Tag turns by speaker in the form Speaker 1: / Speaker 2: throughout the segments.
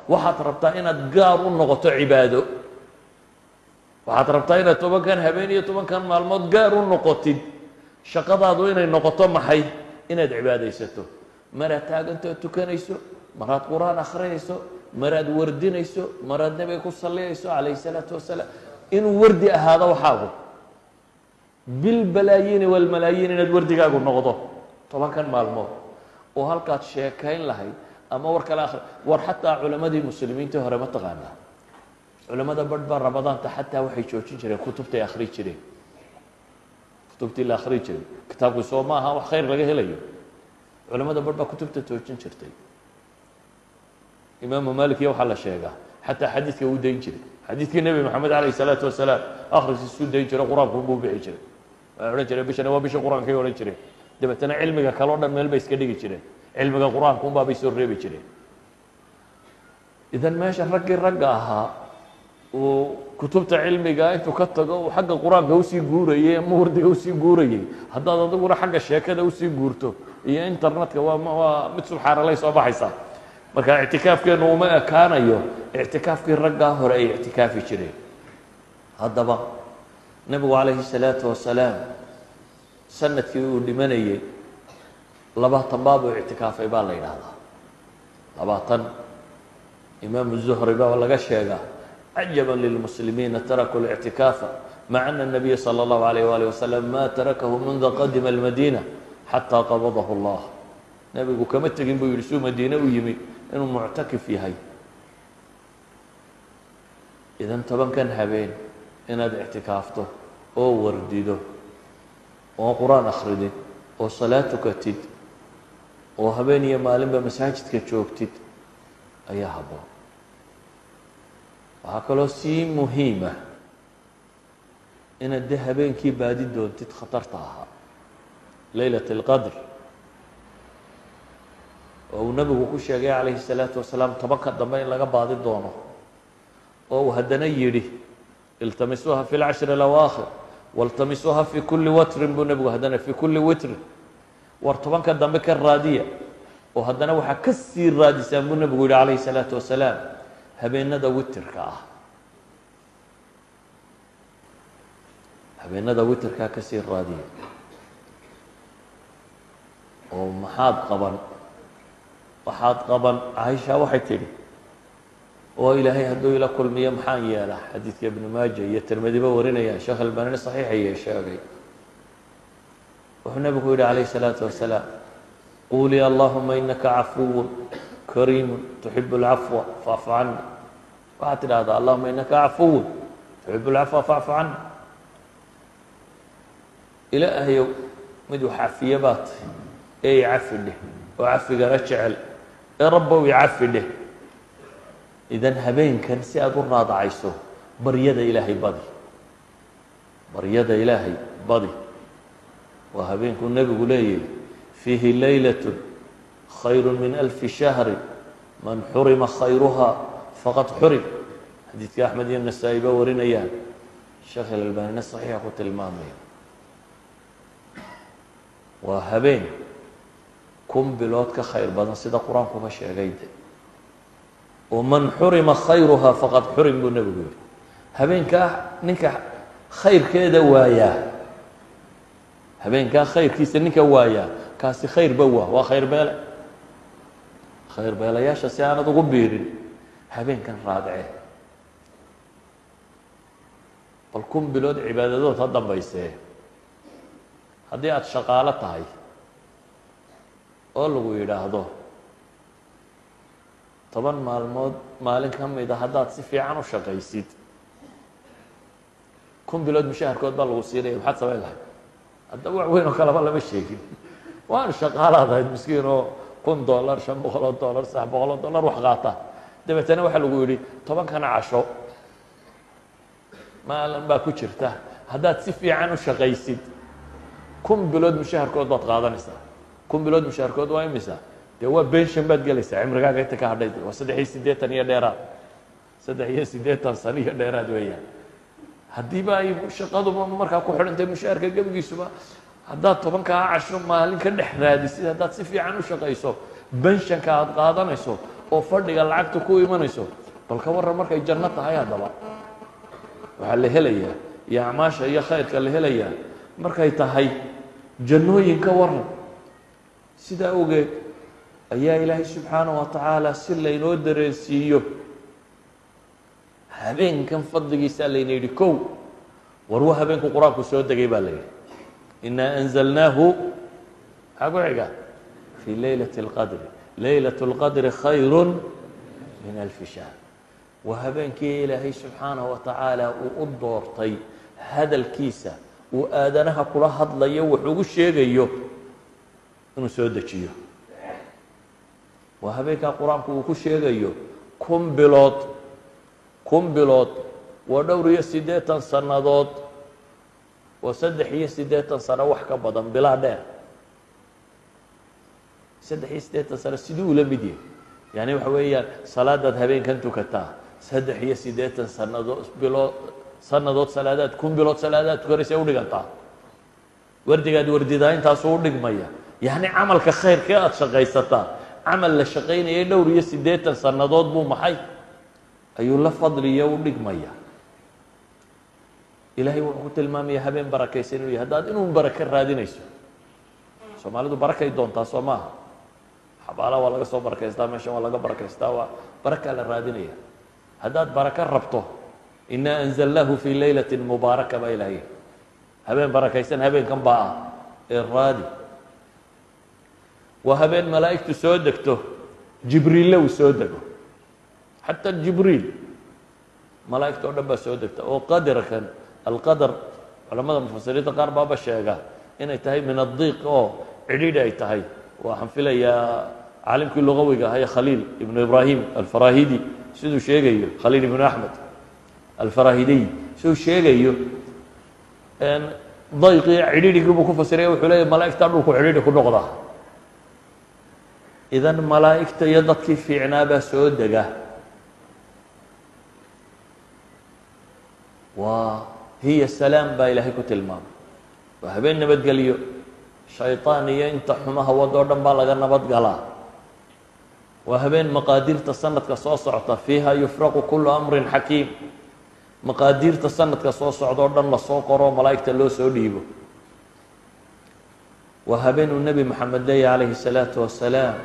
Speaker 1: waxaad rabtaa inaad gaar u noqoto cibaado, waxaad rabtaa inaad 10kan habeen iyo 10kan maalmood gaar u noqotid, shaqadaadu inay noqoto maxay? inaad cibaadaysato. maraad taagantoo tukanayso, maraad qur-aan akhriyayso, maraad wardinayso, maraad nebiga ku salliyayso calayhi salaatu wasalaam, inuu wardi ahaado waxaagu bilbalaayiini walmalaayiin, inaad wardigaagu noqdo 10kan maalmood oo halkaad sheekayn lahayd ama war kale akhri. war xataa culammadii muslimiintii hore ma taqaanaa, culamada badh baa ramadaanta xataa waxay joojin jireen kutubtay akhri jireen, kutubtii la akhri jiray. kitaabku soo ma aha wax khayr laga helayo, culamada badh baa kutubta joojin jirtay. imaamu maalik iyo waxaa la sheegaa xataa xadiidka uu dayn jiray, xadiidkii nebi moxamed calayhi salaatu wasalaam akhriskiisuu dayn jiray, qur-aanku buu bixi jiray. waa odhan jiray bishana waa bisha qur-aankay odhan jireen, dabeetana cilmiga kale o dhan meel bay iska dhigi jireen, cilmiga qur-aanku unbaa bay soo reebi jireen. idan meesha raggii ragga ahaa uu kutubta cilmiga intuu ka tago uu xagga qur-aanka usii guurayey ama wardiga usii guurayey, haddaad adiguna xagga sheekada usii guurto iyo internetka waa mid subxaanalay soo baxaysaa. marka ictikaafkeennu uma ekaanayo ictikaafkii raggaa hore ay ictikaafi jireen. haddaba nebigu calayhi salaatu wasalaam sanadkii uu dhimanayey 20 baab uu ictikaafay baa la yidhaahdaa. 20 imaamu zuhri baa laga sheegaa cajaban lilmuslimiina tarakuu اlictikaafa maca ana الnabiya salى اllahu alayh waalih wasalam ma tarakahu munda qadima almadiina xataa qabadahu اllah. nebigu kama tegin buu yihi suu madiine u yimi inuu muctakif yahay. idan 10kan habeen inaad ictikaafto oo wardido oo qur-aan akhridid oo salaad tukatid oo habeen iyo maalinba masaajidka joogtid ayaa habboon. waxaa kaloo sii muhiima inaad de habeenkii baadi doontid khatarta ahaa laylat اlqadr, oo uu nabigu ku sheegay calayhi الsalaatu wasalaam 10ka dambe in laga baadi doono, oo uu haddana yidhi iltamisuuha fi اlcashri اlawaakhir waltamisuuha fi kuli watrin buu nebigu haddana fi kuli witrin, war 10ka dambe ka raadiya, oo haddana waxaa ka sii raadisaan buu nebigu yihi calayhi الsalaatu wasalaam habeenada witirka ah. habeenada witirkaa ka sii raadiya. oo maxaad qaban? waxaad qaban caaisha waxay tidhi oo ilaahay hadduu ila kulmiyo maxaan yeelaa? xadiidka ibnu maaja iyo tirmidiba warinayaan, sheekh albanani saxiixayee sheegay. wuxuu nebigu yihi calayhi الsalaatu wasalaam quulii allahuma inaka cafuwun kariimun tuxibu اlcafwa facfu cana. waxaad tidhaahdaa allahuma inaka cafuwun tuxibu اlcafwa facfu cana. ilaahayow mid wax cafiye baa tahy ee i cafi dheh oo cafigana jecel, ee rabbow i cafi dheh. idan habeenkan si aad u raadacayso baryada ilaahay badi, baryada ilaahay badi. waa habeenkuu nebigu leeyahy fiihi laylaة khayr min أlfi shahri man xurima khayruha faqad xurim. xadiidka axmed iyo nasaa-i ba warinayaan, sheekh ilalbanina saxiixa ku tilmaamaya. waa habeen 1000 bilood ka khayr badan sida qur-aankuba sheegay de, oo man xurima khayruha faqad xurim buu nebigu yihi. habeenkaa ninka khayrkeeda waayaa, habeenkaa khayrkiisa ninka waayaa kaasi khayrba waa khayr beele. khayr beelayaasha si aanad ugu biirin habeenkan raadce. bal 1000 bilood cibaadadood ha dambaysee haddii aada shaqaalo tahay oo lagu yidhaahdo 10 maalmood maalin ka mida haddaad si fiican u shaqaysid 1000 bilood mushaharkood baa lagu siinaya, maxaad samayn lahayd? haddaba wax weyn oo kaleba lama sheegin. waan shaqaalaad ahayd miskiin oo $1000 $500 $700 wax qaata, dabeetana waxaa lagu yidhi 10kana casho maalin baa ku jirta, haddaad si fiican u shaqaysid 1000 bilood mushaharkood baad qaadanaysaa. 1000 bilood mushaharkood waa imisa? dee waa benshan baad gelaysaa cimrigaaga inta ka hadhay, waa 83 iyo dheeraad, 83 sano iyo dheeraad weeyaan. haddiiba ay shaqadu markaa ku xidhantay mushaharka gebigiisuba, haddaad 10kaa casho maalin ka dhex raadisid, haddaad si fiican u shaqayso benshanka aad qaadanayso oo fadhiga lacagta ku imanayso bal ka warran markay janno tahay haddaba waxaa la helayaa iyo acmaasha iyo khayrka la helayaa markay tahay jannooyin ka warran sidaa ogeed ayaa ilaahay subxaanaه wa tacaala si laynoo dareensiiyo habeenkan fadligiisaa layna yidhi kow war waa habeenku qur-aanku soo degay baa la yidhi inaa anzalnaahu maxaa ku xiga fii laylaة اlqadri laylaة اlqadri khayru min alfi shahr waa habeenkii ilaahay subxaanaه wa tacaala uu u doortay hadalkiisa uu aadanaha kula hadlayo wax ugu sheegayo inuu soo dejiyo waa habeenkaa qur-aanku uu ku sheegayo kun bilood waa dhowr iyo 80 sannadood waa 3 sano wax ka badan bilaa dheer 3 sano siduu ula mid yahay yani waxa weeyaan salaadaad habeenkan tukataa 3 sannadood salaadaad kun bilood salaadaad tukanaysa u dhigantaa wardigaad wardidaa intaasuu u dhigmaya yani camalka khayrka aada shaqaysataa camal la shaqaynayay dhowr iyo 80 sannadood buu maxay ayuu la fadliyo u dhigmaya ilaahay wuxuu ku tilmaamaya habeen barakaysan inuu yahay haddaad inuu barako raadinayso soomaalidu barakay doontaa soo maaha xabaala waa laga soo barakaystaa meeshan waa laga barakaystaa waa barakaa la raadinaya haddaad barako rabto inaa anzalnaahu fii laylatin mubaaraka baa ilaahay habeen barakaysan habeenkan baa ah ee raadi waa habeen malaa'igtu soo degto jibriille uu soo dego xataa jibriil malaa'igta oo dhan baa soo degta oo qadarkan alqadar culamada mufasiriinta qaar baaba sheega inay tahay min addiiq oo cidhiidhi ay tahay waxaan filayaa caalimkii lugawiga ahaa khaliil ibnu ibraahim alfarahidi siduu sheegayo khaliil ibnu axmed alfarahidiy siduu sheegayo dayqii cidhiidhigii buu ku fasiraya wuxuu leeyahy malaa'igtaa dhulku cidhiidhi ku noqdaa idan malaa'igta iyo dadkii fiicnaa baa soo dega waa hiya salaam baa ilaahay ku tilmaamay waa habeen nabadgelyo shayطaan iyo inta xumaha wad oo dhan baa laga nabad galaa waa habeen maqaadiirta sanadka soo socota fiiha yufraqu kulu amrin xakiim maqaadiirta sanadka soo socda oo dhan lasoo qoro malaa'igta loo soo dhiibo waa habeenuu nebi moxamed leeya calayhi الsalaaةu wasalaam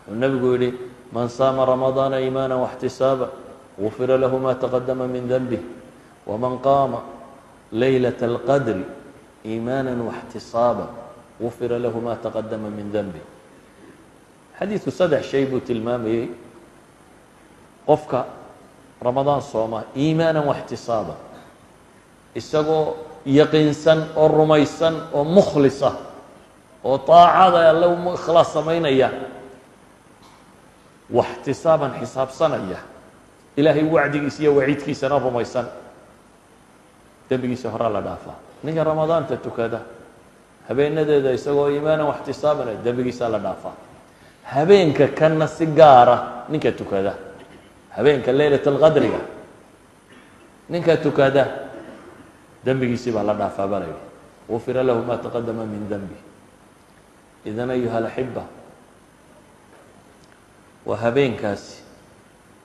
Speaker 1: wuxuu nebigu yihi man saama ramadaana iimaana واxtisaaba gufira lahu ma taqadama min denbih waman qaama laylaة اlqadri iimaana واxtisaaba gufira lahu ma taqadama min denbih xadiidku 3 shay buu tilmaamayey qofka ramadaan sooma iimaana واxtisaaba isagoo yaqiinsan oo rumaysan oo mukhlisa oo طaacada alle u ikhlaas samaynaya واxtisaaban xisaabsanaya ilaahay wacdigiisa iyo waciidkiisana rumaysan dembigiisa horaa la dhaafaa ninka ramadaanta tukada habeenadeeda isagoo iimaana واxtisaabana dembigiisa la dhaafaa habeenka kana si gaara ninka tukada habeenka laylaة اlqadriga ninka tukada dembigiisii baa la dhaafaa baa la yidhi gufira lahu ma taqadama min denbi idan ayuha alaxiba waa habeenkaasi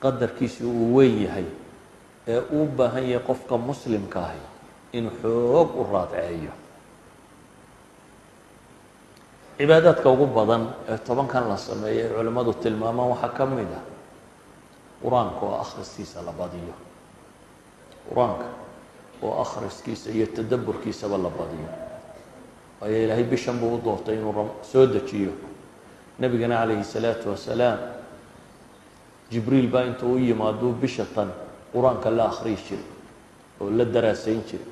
Speaker 1: qadarkiisu uu weyn yahay ee uu baahan yahay qofka muslimka ahi inuu xoog u raadceeyo cibaadaadka ugu badan ee 10kan la sameeyay ay culimmadu tilmaamaan waxaa ka mid ah qur-aanka oo akhriskiisa la badiyo qur-aanka oo akhriskiisa iyo tadabburkiisaba la badiyo waayo ilaahay bishan buu u doortay inuu soo dejiyo nebigana calayhi الsalaaةu wasalaam jibriil baa intuu u yimaaduu bisha tan qur-aanka la akhriyi jiray oo la daraasayn jiray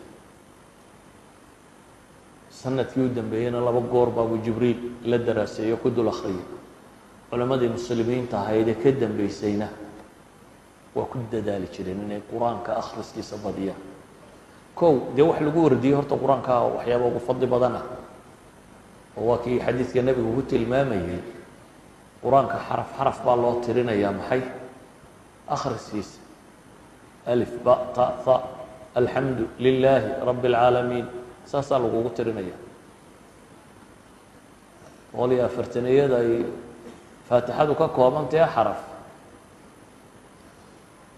Speaker 1: sanadkii u dambeeyeyna 2 goor baabuu jibriil la daraaseeyo ku dul akhriyay culammadii muslimiinta ahaydee ka dambeysayna waa ku dadaali jireen inay qur-aanka akhriskiisa badiyaan kow dee wax lagu wardiyey horta qur-aanka waxyaaba ugu fadli badan ah oo waa kii xadiidka nebigu ku tilmaamayey qur-aanka xaraf xaraf baa loo tirinayaa maxay akhriskiisa alif ba ta tha alxamdu lilaahi rabi اlcaalamiin saasaa lagugu tirinaya 140 ay faatixadu ka koobantae xaraf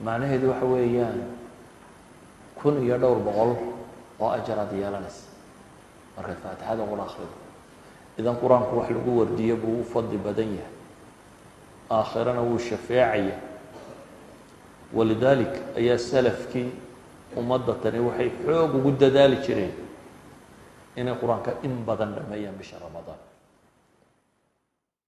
Speaker 1: macnaheedu waxa weeyaan 1200 oo ajaraad yeelanaysa markaad faatixada qura akhrido idan qur-aanku wax lagu wardiyo buu u fadli badan yahay aakhirana wuu shafeecaya walidalik ayaa salafkii ummadda tani waxay xoog ugu dadaali jireen inay qur-aanka in badan dhameeyaan bisha ramadaan